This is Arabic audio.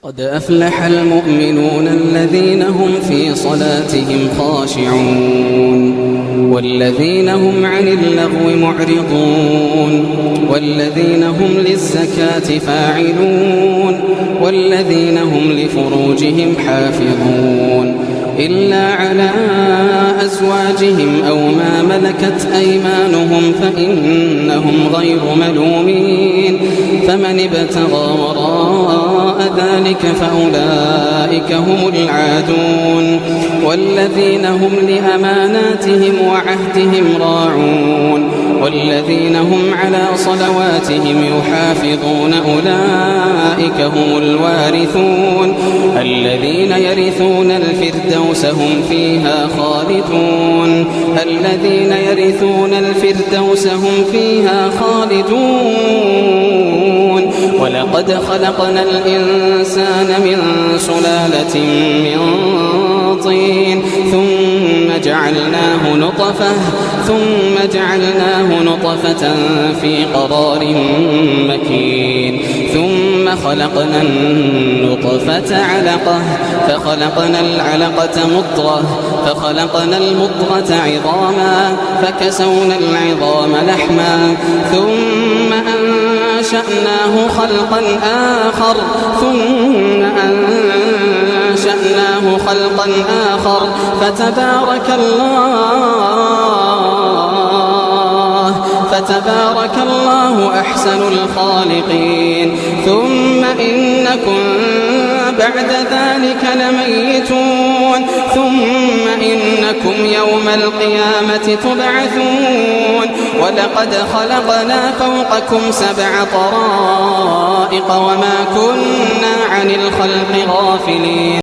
قد أفلح المؤمنون الذين هم في صلاتهم خاشعون والذين هم عن اللغو معرضون والذين هم للزكاة فاعلون والذين هم لفروجهم حافظون إلا على أزواجهم أو ما ملكت أيمانهم فإنهم غير ملومين فمن ابتغى وراء ذلك فأولئك هم العادون والذين هم لأماناتهم وعهدهم راعون والذين هم على صلواتهم يحافظون أولئك هم الوارثون الذين يرثون الفردوس هم فيها خالدون الذين يرثون الفردوس هم فيها خالدون ولقد خلقنا الإنسان من سلالة من طين ثم جعلناه نطفة في قرار مكين ثم خلقنا النطفة علقة فخلقنا العلقة مضغة فخلقنا المضغة عظاما فكسونا العظام لحما ثم أنشأناه خلقا آخر فتبارك الله أحسن الخالقين ثم إنكم بعد ذلك لميتون ثم إنكم يوم القيامة تبعثون ولقد خلقنا فوقكم 7 طرائق وما كنا عن الخلق غافلين